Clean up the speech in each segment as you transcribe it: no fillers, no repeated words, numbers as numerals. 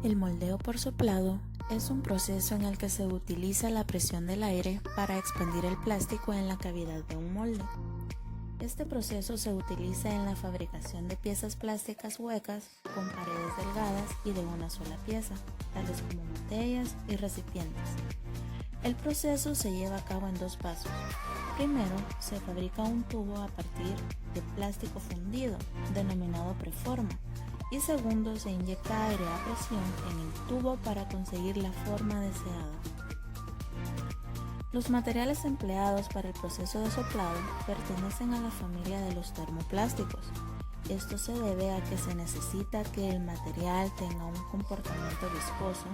El moldeo por soplado es un proceso en el que se utiliza la presión del aire para expandir el plástico en la cavidad de un molde. Este proceso se utiliza en la fabricación de piezas plásticas huecas con paredes delgadas y de una sola pieza, tales como botellas y recipientes. El proceso se lleva a cabo en dos pasos. Primero, se fabrica un tubo a partir de plástico fundido, denominado preforma, y segundo, se inyecta aire a presión en el tubo para conseguir la forma deseada. Los materiales empleados para el proceso de soplado pertenecen a la familia de los termoplásticos. Esto se debe a que se necesita que el material tenga un comportamiento viscoso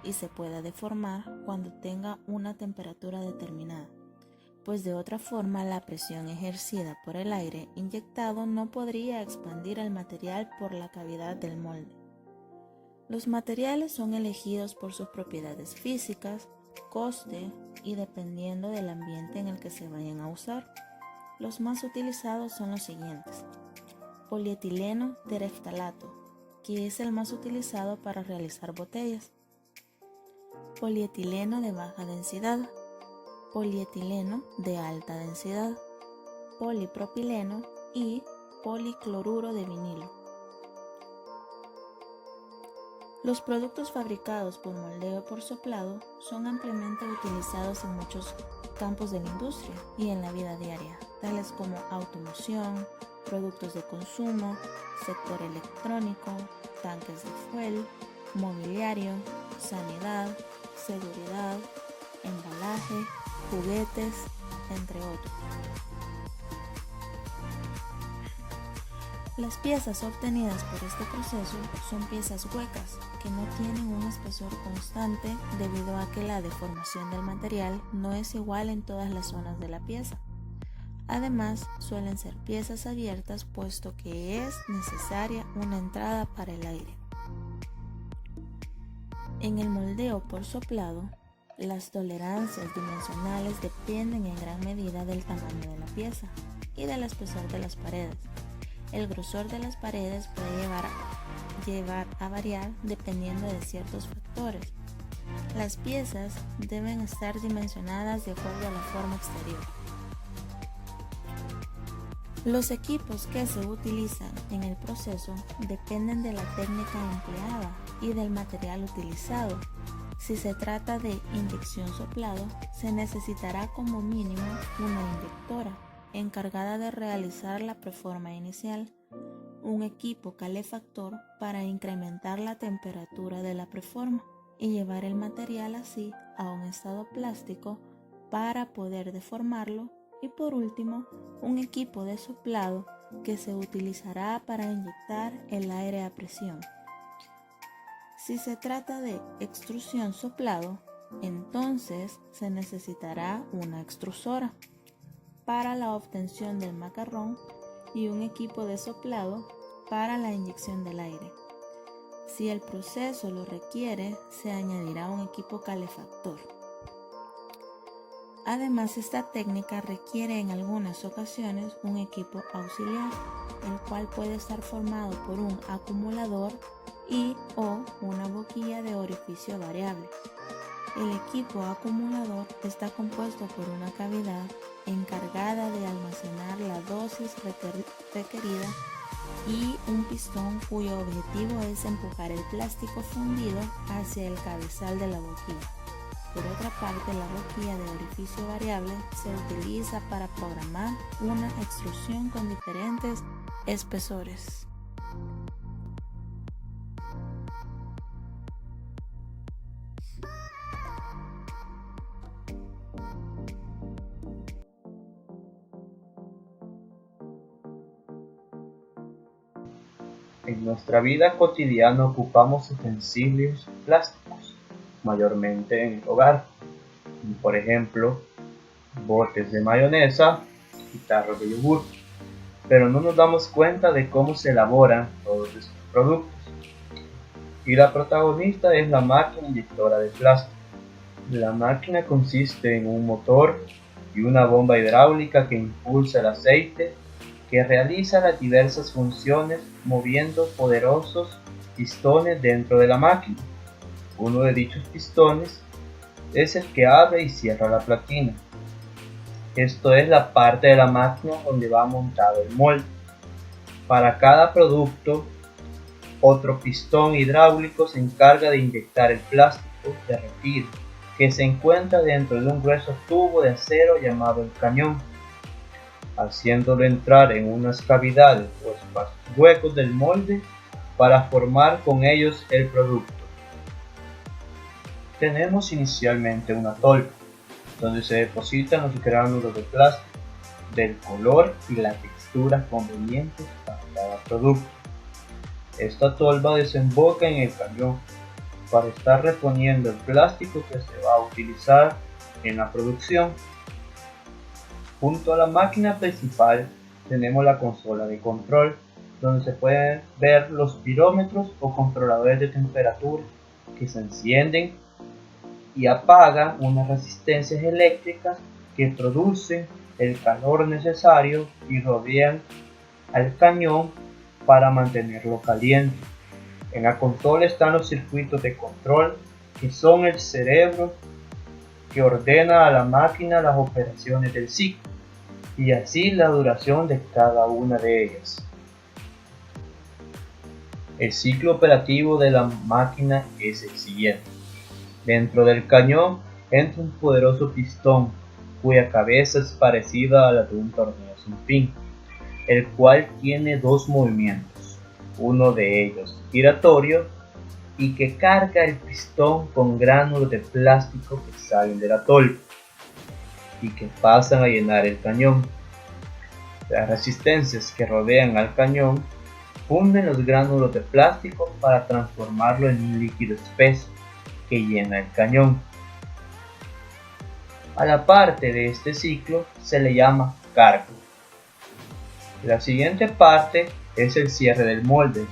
y se pueda deformar cuando tenga una temperatura determinada, pues de otra forma la presión ejercida por el aire inyectado no podría expandir el material por la cavidad del molde. Los materiales son elegidos por sus propiedades físicas, coste y dependiendo del ambiente en el que se vayan a usar. Los más utilizados son los siguientes: polietileno tereftalato, que es el más utilizado para realizar botellas; polietileno de baja densidad; polietileno de alta densidad; polipropileno y policloruro de vinilo. Los productos fabricados por moldeo por soplado son ampliamente utilizados en muchos campos de la industria y en la vida diaria, tales como automoción, productos de consumo, sector electrónico, tanques de fuel, mobiliario, sanidad, seguridad, embalaje, juguetes, entre otros. Las piezas obtenidas por este proceso son piezas huecas que no tienen un espesor constante debido a que la deformación del material no es igual en todas las zonas de la pieza. Además, suelen ser piezas abiertas puesto que es necesaria una entrada para el aire. En el moldeo por soplado, las tolerancias dimensionales dependen en gran medida del tamaño de la pieza y del espesor de las paredes. El grosor de las paredes puede llevar a variar dependiendo de ciertos factores. Las piezas deben estar dimensionadas de acuerdo a la forma exterior. Los equipos que se utilizan en el proceso dependen de la técnica empleada y del material utilizado. Si se trata de inyección soplado, se necesitará como mínimo una inyectora encargada de realizar la preforma inicial, un equipo calefactor para incrementar la temperatura de la preforma y llevar el material así a un estado plástico para poder deformarlo, y por último, un equipo de soplado que se utilizará para inyectar el aire a presión. Si se trata de extrusión soplado, entonces se necesitará una extrusora para la obtención del macarrón y un equipo de soplado para la inyección del aire. Si el proceso lo requiere, se añadirá un equipo calefactor. Además, esta técnica requiere en algunas ocasiones un equipo auxiliar, el cual puede estar formado por un acumulador y o una boquilla de orificio variable. El equipo acumulador está compuesto por una cavidad encargada de almacenar la dosis requerida y un pistón cuyo objetivo es empujar el plástico fundido hacia el cabezal de la boquilla. Por otra parte, la boquilla de orificio variable se utiliza para programar una extrusión con diferentes espesores. En nuestra vida cotidiana ocupamos utensilios plásticos, mayormente en el hogar, como por ejemplo botes de mayonesa y tarros de yogur, pero no nos damos cuenta de cómo se elaboran todos estos productos. Y la protagonista es la máquina inyectora de plástico. La máquina consiste en un motor y una bomba hidráulica que impulsa el aceite, que realiza las diversas funciones moviendo poderosos pistones dentro de la máquina. Uno de dichos pistones es el que abre y cierra la platina. Esto es la parte de la máquina donde va montado el molde. Para cada producto, otro pistón hidráulico se encarga de inyectar el plástico derretido, que se encuentra dentro de un grueso tubo de acero llamado el cañón, haciéndolo entrar en unas cavidades o espacios huecos del molde para formar con ellos el producto. Tenemos inicialmente una tolva, donde se depositan los gránulos de plástico del color y la textura convenientes para cada producto. Esta tolva desemboca en el cañón para estar reponiendo el plástico que se va a utilizar en la producción. Junto a la máquina principal tenemos la consola de control, donde se pueden ver los pirómetros o controladores de temperatura que se encienden y apagan unas resistencias eléctricas que producen el calor necesario y rodean al cañón para mantenerlo caliente. En la consola están los circuitos de control, que son el cerebro que ordena a la máquina las operaciones del ciclo y así la duración de cada una de ellas. El ciclo operativo de la máquina es el siguiente. Dentro del cañón entra un poderoso pistón cuya cabeza es parecida a la de un tornillo sin fin, el cual tiene dos movimientos, uno de ellos giratorio y que carga el pistón con gránulos de plástico que salen de la tolva y que pasan a llenar el cañón. Las resistencias que rodean al cañón funden los gránulos de plástico para transformarlo en un líquido espeso que llena el cañón. A la parte de este ciclo se le llama carga. La siguiente parte es el cierre del molde,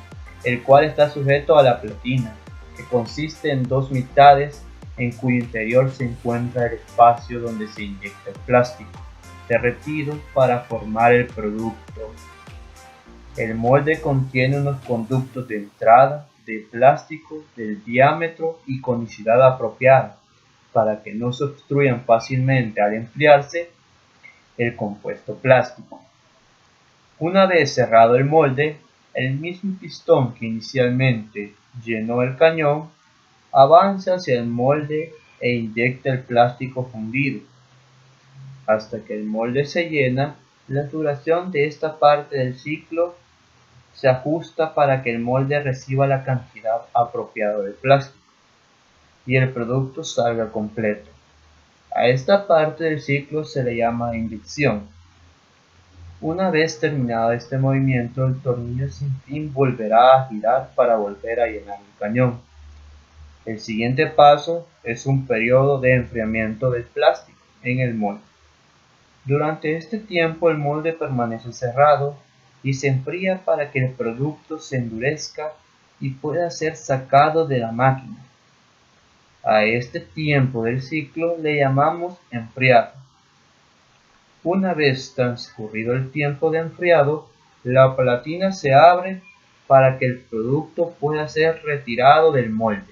el cual está sujeto a la platina, que consiste en dos mitades en cuyo interior se encuentra el espacio donde se inyecta el plástico derretido para formar el producto. El molde contiene unos conductos de entrada de plástico del diámetro y conicidad apropiada para que no se obstruyan fácilmente al enfriarse el compuesto plástico. Una vez cerrado el molde, el mismo pistón que inicialmente llenó el cañón avanza hacia el molde e inyecta el plástico fundido. Hasta que el molde se llena, la duración de esta parte del ciclo se ajusta para que el molde reciba la cantidad apropiada de plástico y el producto salga completo. A esta parte del ciclo se le llama inyección. Una vez terminado este movimiento, el tornillo sin fin volverá a girar para volver a llenar el cañón. El siguiente paso es un periodo de enfriamiento del plástico en el molde. Durante este tiempo el molde permanece cerrado y se enfría para que el producto se endurezca y pueda ser sacado de la máquina. A este tiempo del ciclo le llamamos enfriado. Una vez transcurrido el tiempo de enfriado, la platina se abre para que el producto pueda ser retirado del molde.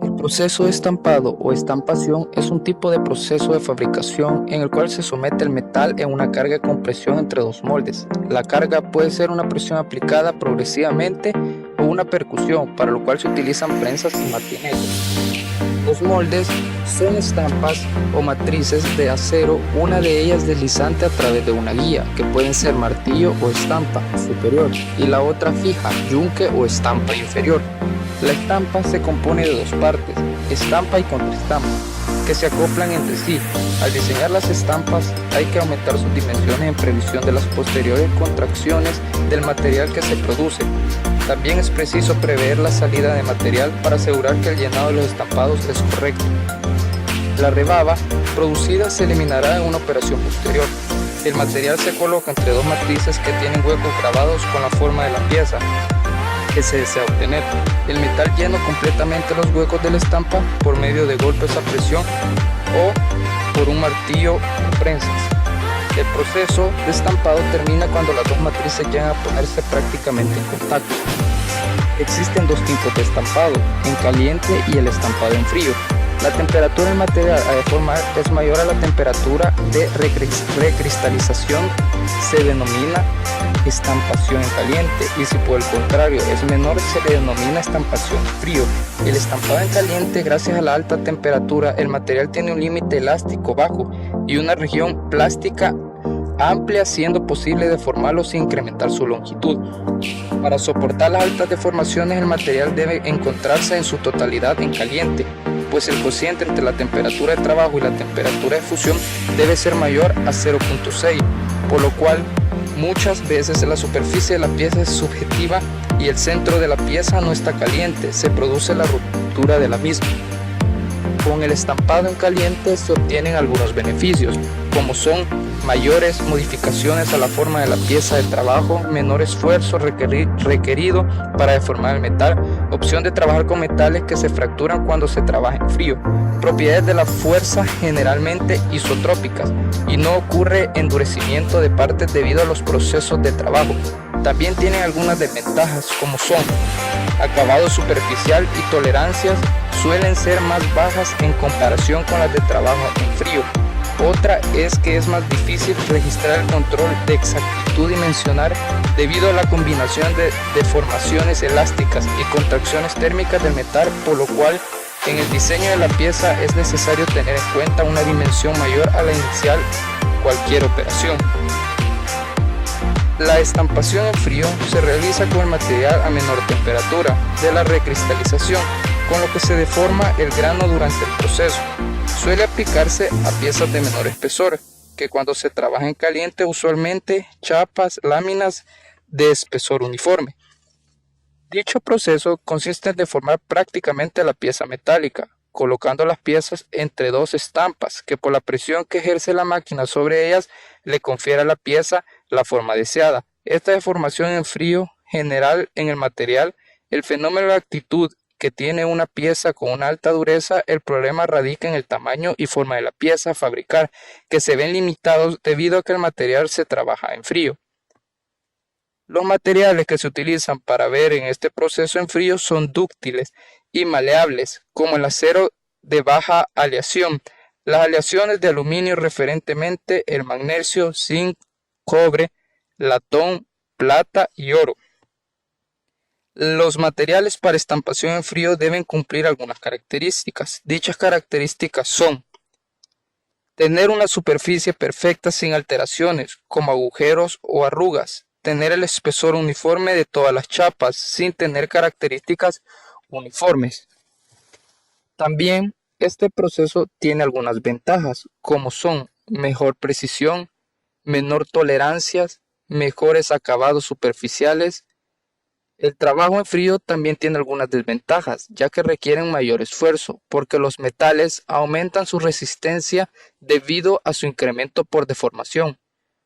El proceso de estampado o estampación es un tipo de proceso de fabricación en el cual se somete el metal en una carga de compresión entre dos moldes. La carga puede ser una presión aplicada progresivamente o una percusión, para lo cual se utilizan prensas y martilleros. Los moldes son estampas o matrices de acero, una de ellas deslizante a través de una guía, que pueden ser martillo o estampa superior, y la otra fija, yunque o estampa inferior. La estampa se compone de dos partes, estampa y contraestampa, que se acoplan entre sí. Al diseñar las estampas hay que aumentar sus dimensiones en previsión de las posteriores contracciones del material que se produce. También es preciso prever la salida de material para asegurar que el llenado de los estampados es correcto. La rebaba producida se eliminará en una operación posterior. El material se coloca entre dos matrices que tienen huecos grabados con la forma de la pieza. que se desea obtener. El metal llena completamente los huecos de la estampa por medio de golpes a presión o por un martillo o prensas. El proceso de estampado termina cuando las dos matrices llegan a ponerse prácticamente en contacto. Existen dos tipos de estampado, en caliente y el estampado en frío. La temperatura del material a deformar es mayor a la temperatura de recristalización, se denomina estampación en caliente, y si por el contrario es menor, se le denomina estampación en frío. El estampado en caliente, gracias a la alta temperatura, el material tiene un límite elástico bajo y una región plástica amplia, siendo posible deformarlo sin incrementar su longitud. Para soportar las altas deformaciones, el material debe encontrarse en su totalidad en caliente, pues el cociente entre la temperatura de trabajo y la temperatura de fusión debe ser mayor a 0.6, por lo cual muchas veces la superficie de la pieza es subjetiva y el centro de la pieza no está caliente, se produce la ruptura de la misma. Con el estampado en caliente se obtienen algunos beneficios, como son mayores modificaciones a la forma de la pieza de trabajo, menor esfuerzo requerido para deformar el metal, opción de trabajar con metales que se fracturan cuando se trabaja en frío, propiedades de la fuerza generalmente isotrópicas y no ocurre endurecimiento de partes debido a los procesos de trabajo. También tienen algunas desventajas, como son acabado superficial y tolerancias suelen ser más bajas en comparación con las de trabajo en frío. Otra es que es más difícil registrar el control de exactitud dimensional debido a la combinación de deformaciones elásticas y contracciones térmicas del metal, por lo cual en el diseño de la pieza es necesario tener en cuenta una dimensión mayor a la inicial cualquier operación. La estampación en frío se realiza con el material a menor temperatura de la recristalización, con lo que se deforma el grano durante el proceso. Suele aplicarse a piezas de menor espesor, que cuando se trabaja en caliente usualmente chapas, láminas de espesor uniforme. Dicho proceso consiste en deformar prácticamente la pieza metálica, colocando las piezas entre dos estampas, que por la presión que ejerce la máquina sobre ellas le confiere a la pieza la forma deseada. Esta deformación en frío general en el material, el fenómeno de actitud que tiene una pieza con una alta dureza, el problema radica en el tamaño y forma de la pieza a fabricar, que se ven limitados debido a que el material se trabaja en frío. Los materiales que se utilizan para ver en este proceso en frío son dúctiles y maleables, como el acero de baja aleación, las aleaciones de aluminio, referentemente el magnesio, zinc, cobre, latón, plata y oro. Los materiales para estampación en frío deben cumplir algunas características. Dichas características son: tener una superficie perfecta sin alteraciones, como agujeros o arrugas, tener el espesor uniforme de todas las chapas, sin tener características uniformes. También este proceso tiene algunas ventajas, como son mejor precisión, menor tolerancias, mejores acabados superficiales. El trabajo en frío también tiene algunas desventajas, ya que requieren mayor esfuerzo, porque los metales aumentan su resistencia debido a su incremento por deformación,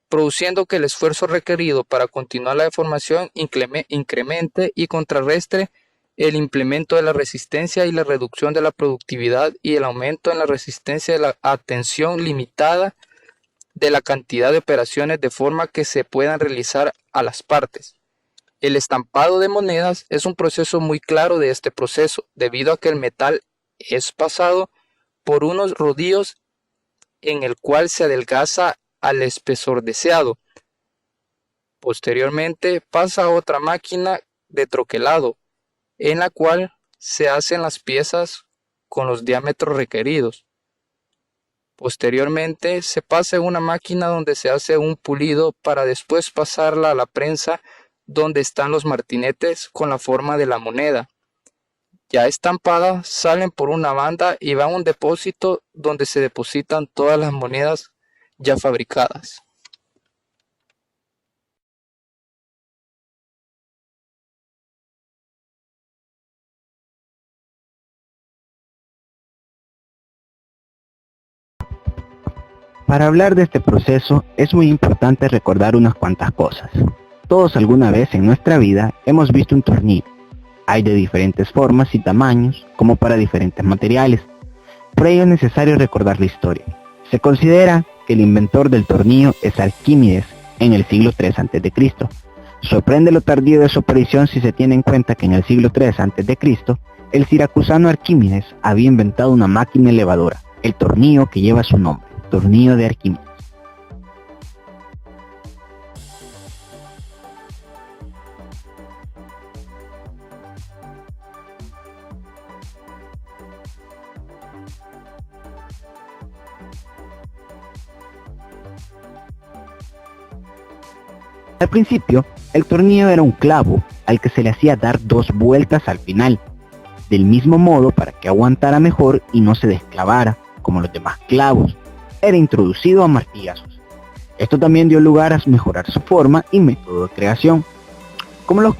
produciendo que el esfuerzo requerido para continuar la deformación incremente y contrarreste el implemento de la resistencia y la reducción de la productividad y el aumento en la resistencia de la atención limitada de la cantidad de operaciones de forma que se puedan realizar a las partes. El estampado de monedas es un proceso muy claro de este proceso, debido a que el metal es pasado por unos rodillos en el cual se adelgaza al espesor deseado. Posteriormente pasa a otra máquina de troquelado, en la cual se hacen las piezas con los diámetros requeridos. Posteriormente se pasa a una máquina donde se hace un pulido para después pasarla a la prensa, donde están los martinetes con la forma de la moneda. Ya estampada, salen por una banda y van a un depósito donde se depositan todas las monedas ya fabricadas. Para hablar de este proceso es muy importante recordar unas cuantas cosas. Todos alguna vez en nuestra vida hemos visto un tornillo, hay de diferentes formas y tamaños, como para diferentes materiales. Por ello es necesario recordar la historia. Se considera que el inventor del tornillo es Arquímedes en el siglo III a.C. Sorprende lo tardío de su aparición si se tiene en cuenta que en el siglo III a.C. el siracusano Arquímedes había inventado una máquina elevadora, el tornillo que lleva su nombre, tornillo de Arquímedes. Al principio, el tornillo era un clavo al que se le hacía dar 2 vueltas al final, del mismo modo para que aguantara mejor y no se desclavara como los demás clavos. Era introducido a martillazos. Esto también dio lugar a mejorar su forma y método de creación. Como los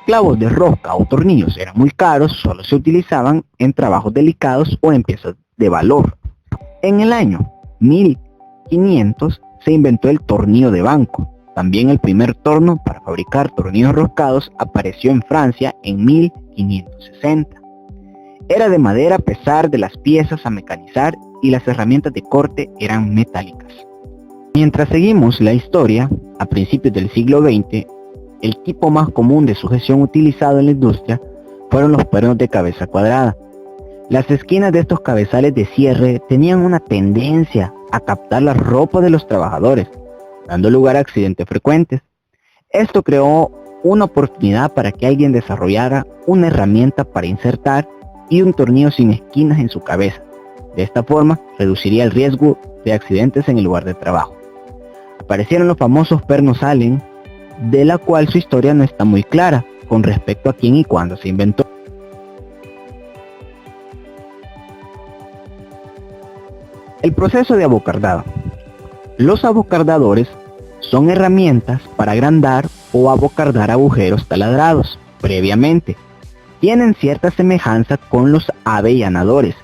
clavos de rosca o tornillos eran muy caros, solo se utilizaban en trabajos delicados o en piezas de valor. En el año 1500 se inventó el tornillo de banco. También el primer torno para fabricar tornillos roscados apareció en Francia en 1560. Era de madera a pesar de las piezas a mecanizar y las herramientas de corte eran metálicas. Mientras seguimos la historia, a principios del siglo XX, el tipo más común de sujeción utilizado en la industria fueron los pernos de cabeza cuadrada. Las esquinas de estos cabezales de cierre tenían una tendencia a captar la ropa de los trabajadores, dando lugar a accidentes frecuentes. Esto creó una oportunidad para que alguien desarrollara una herramienta para insertar y un tornillo sin esquinas en su cabeza. De esta forma, reduciría el riesgo de accidentes en el lugar de trabajo. Aparecieron los famosos pernos Allen, de la cual su historia no está muy clara con respecto a quién y cuándo se inventó. El proceso de abocardado. Los abocardadores son herramientas para agrandar o abocardar agujeros taladrados previamente. Tienen cierta semejanza con los avellanadores.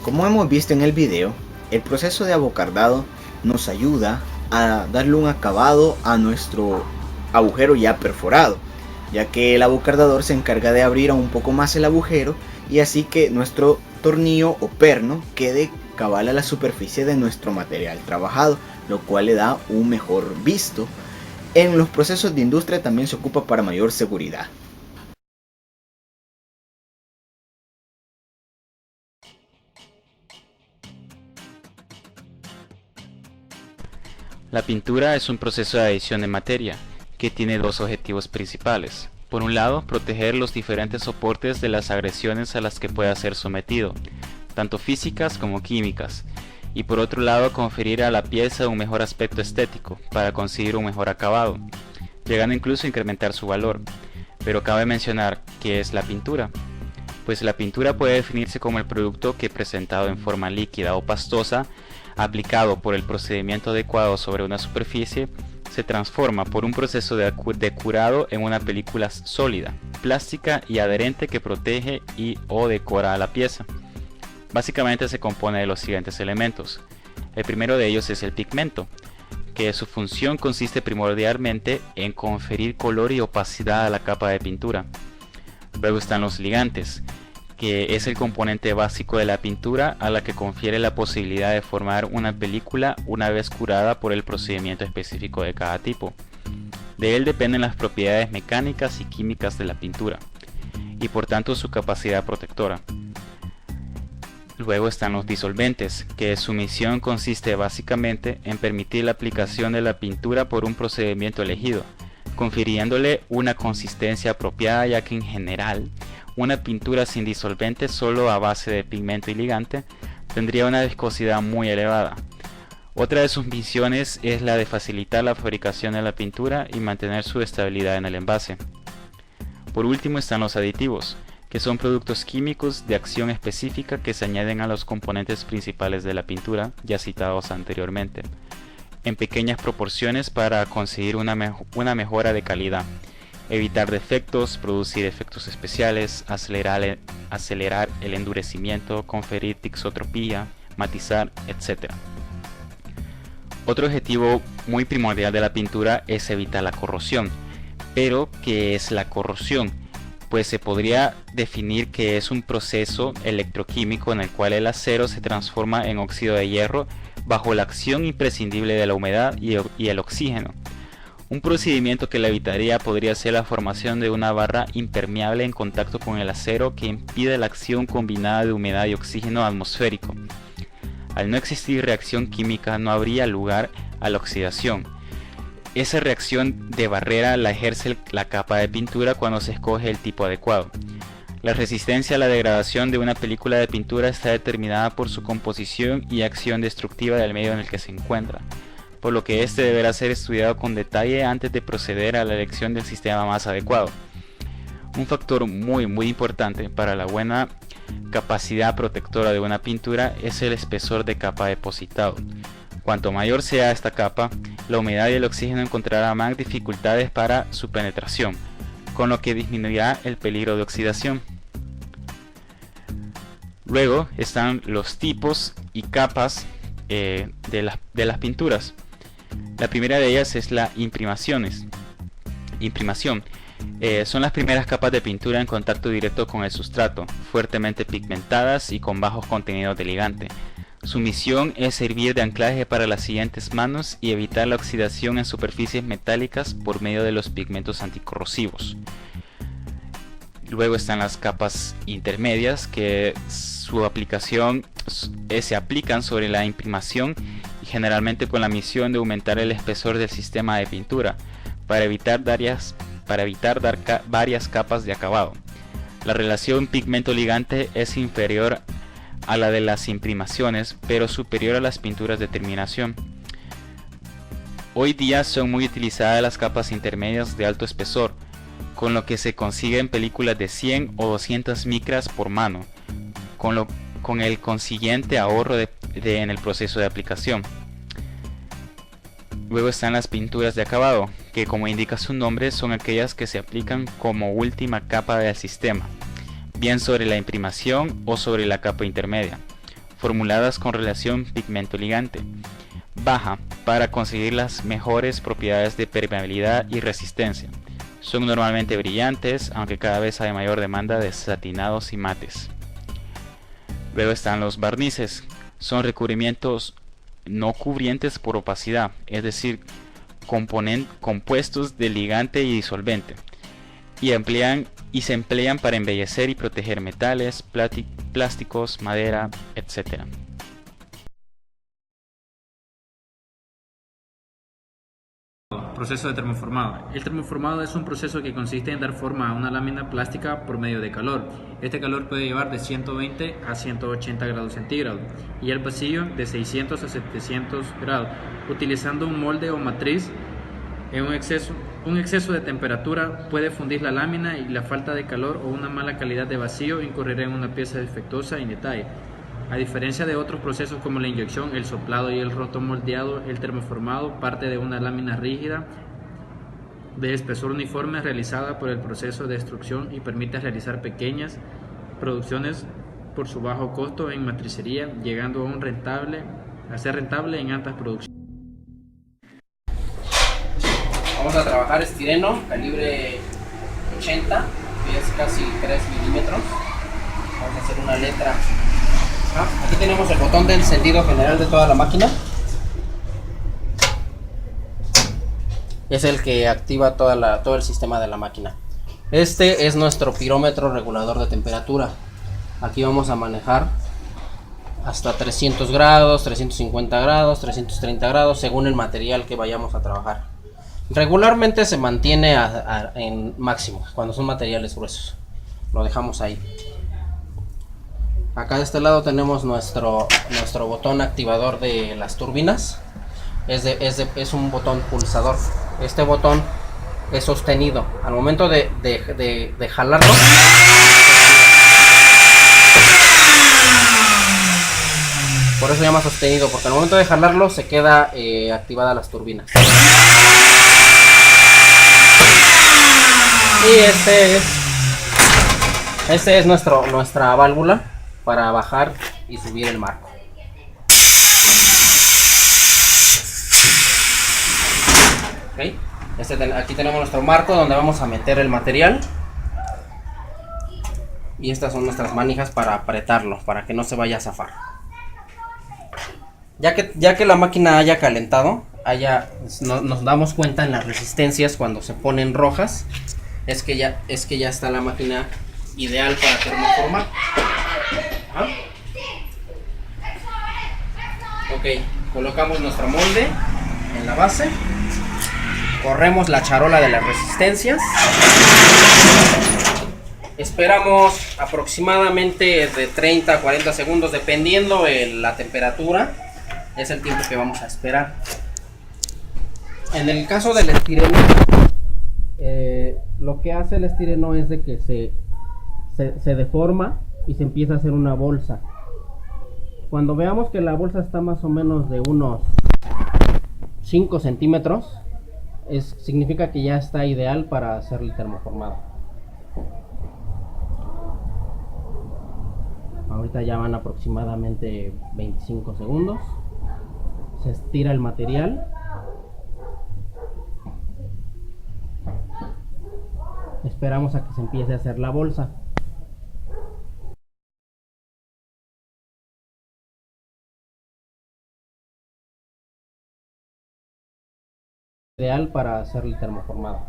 Como hemos visto en el video, el proceso de abocardado nos ayuda a darle un acabado a nuestro agujero ya perforado, ya que el abocardador se encarga de abrir un poco más el agujero y así que nuestro tornillo o perno quede cabal a la superficie de nuestro material trabajado, lo cual le da un mejor visto En los procesos de industria también se ocupa para mayor seguridad. La pintura es un proceso de adición de materia que tiene dos objetivos principales. Por un lado, proteger los diferentes soportes de las agresiones a las que pueda ser sometido, tanto físicas como químicas, y por otro lado, conferir a la pieza un mejor aspecto estético para conseguir un mejor acabado, llegando incluso a incrementar su valor. Pero cabe mencionar qué es la pintura. Pues la pintura puede definirse como el producto que, presentado en forma líquida o pastosa, aplicado por el procedimiento adecuado sobre una superficie, se transforma por un proceso de curado en una película sólida, plástica y adherente que protege y o decora a la pieza. Básicamente se compone de los siguientes elementos. El primero de ellos es el pigmento, que su función consiste primordialmente en conferir color y opacidad a la capa de pintura. Luego están los ligantes, que es el componente básico de la pintura a la que confiere la posibilidad de formar una película una vez curada por el procedimiento específico de cada tipo. De él dependen las propiedades mecánicas y químicas de la pintura, y por tanto su capacidad protectora. Luego están los disolventes, que su misión consiste básicamente en permitir la aplicación de la pintura por un procedimiento elegido, confiriéndole una consistencia apropiada, ya que en general una pintura sin disolvente solo a base de pigmento y ligante tendría una viscosidad muy elevada. Otra de sus misiones es la de facilitar la fabricación de la pintura y mantener su estabilidad en el envase. Por último están los aditivos, que son productos químicos de acción específica que se añaden a los componentes principales de la pintura, ya citados anteriormente, en pequeñas proporciones para conseguir una mejora de calidad, evitar defectos, producir efectos especiales, acelerar el endurecimiento, conferir tixotropía, matizar, etc. Otro objetivo muy primordial de la pintura es evitar la corrosión. Pero, ¿qué es la corrosión? Pues se podría definir que es un proceso electroquímico en el cual el acero se transforma en óxido de hierro bajo la acción imprescindible de la humedad y el oxígeno. Un procedimiento que la evitaría podría ser la formación de una barra impermeable en contacto con el acero que impide la acción combinada de humedad y oxígeno atmosférico. Al no existir reacción química, no habría lugar a la oxidación. Esa reacción de barrera la ejerce la capa de pintura cuando se escoge el tipo adecuado. La resistencia a la degradación de una película de pintura está determinada por su composición y acción destructiva del medio en el que se encuentra, por lo que este deberá ser estudiado con detalle antes de proceder a la elección del sistema más adecuado. Un factor muy importante para la buena capacidad protectora de una pintura es el espesor de capa depositado. Cuanto mayor sea esta capa, la humedad y el oxígeno encontrarán más dificultades para su penetración, con lo que disminuirá el peligro de oxidación. Luego están los tipos y capas de las pinturas. La primera de ellas es la imprimación. Son las primeras capas de pintura en contacto directo con el sustrato, fuertemente pigmentadas y con bajos contenidos de ligante. Su misión es servir de anclaje para las siguientes manos y evitar la oxidación en superficies metálicas por medio de los pigmentos anticorrosivos. Luego están las capas intermedias, que su aplicación se aplican sobre la imprimación y generalmente con la misión de aumentar el espesor del sistema de pintura para evitar dar varias capas de acabado. La relación pigmento-ligante es inferior a la de las imprimaciones, pero superior a las pinturas de terminación. Hoy día son muy utilizadas las capas intermedias de alto espesor, con lo que se consiguen películas de 100 o 200 micras por mano, con el consiguiente ahorro en el proceso de aplicación. Luego están las pinturas de acabado, que como indica su nombre son aquellas que se aplican como última capa del sistema, bien sobre la imprimación o sobre la capa intermedia, formuladas con relación pigmento-ligante baja para conseguir las mejores propiedades de permeabilidad y resistencia. Son normalmente brillantes, aunque cada vez hay mayor demanda de satinados y mates. Luego están los barnices. Son recubrimientos no cubrientes por opacidad, es decir, compuestos de ligante y disolvente, y se emplean para embellecer y proteger metales, plásticos, madera, etc. Proceso de termoformado. El termoformado es un proceso que consiste en dar forma a una lámina plástica por medio de calor. Este calor puede llevar de 120 a 180 grados centígrados y el vacío de 600 a 700 grados, utilizando un molde o matriz. Un exceso de temperatura puede fundir la lámina y la falta de calor o una mala calidad de vacío incurrirá en una pieza defectuosa y detalle. A diferencia de otros procesos como la inyección, el soplado y el rotomoldeado, el termoformado parte de una lámina rígida de espesor uniforme realizada por el proceso de extrusión y permite realizar pequeñas producciones por su bajo costo en matricería, llegando a ser rentable en altas producciones. Vamos a trabajar estireno, calibre 80, que es casi 3 milímetros. Vamos a hacer una letra. Aquí tenemos el botón de encendido general de toda la máquina. Es el que activa todo el sistema de la máquina. Este es nuestro pirómetro regulador de temperatura. Aquí vamos a manejar hasta 300 grados, 350 grados, 330 grados, según el material que vayamos a trabajar. Regularmente se mantiene en máximo cuando son materiales gruesos. Lo dejamos ahí. Acá de este lado tenemos nuestro botón activador de las turbinas. Es un botón pulsador. Este botón es sostenido. Al momento de jalarlo, por eso se llama sostenido, porque al momento de jalarlo se queda activada las turbinas. Y este es nuestra válvula para bajar y subir el marco. Okay. Aquí tenemos nuestro marco donde vamos a meter el material. Y estas son nuestras manijas para apretarlo, para que no se vaya a zafar. Ya que la máquina haya calentado, nos damos cuenta en las resistencias cuando se ponen rojas, es que ya está la máquina ideal para termoformar. Ok, colocamos nuestro molde en la base, corremos la charola de las resistencias, esperamos aproximadamente de 30 a 40 segundos dependiendo la temperatura, es el tiempo que vamos a esperar. En el caso del estireno, lo que hace el estireno es de que se deforma y se empieza a hacer una bolsa. Cuando veamos que la bolsa está más o menos de unos 5 centímetros, significa que ya está ideal para hacer el termoformado. Ahorita ya van aproximadamente 25 segundos. Se estira el material. Esperamos a que se empiece a hacer la bolsa. Ideal para hacer el termoformado.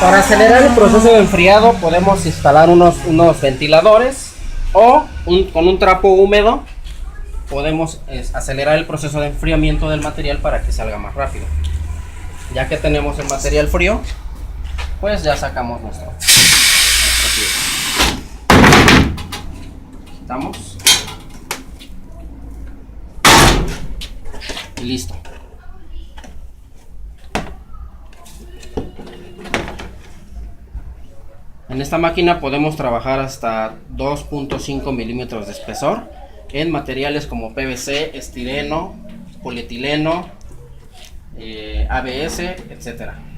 Para acelerar el proceso de enfriado podemos instalar unos ventiladores o con un trapo húmedo podemos acelerar el proceso de enfriamiento del material para que salga más rápido. Ya que tenemos el material frío, pues ya sacamos nuestro pieza. Quitamos y listo. En esta máquina podemos trabajar hasta 2.5 milímetros de espesor en materiales como PVC, estireno, polietileno, ABS, etcétera.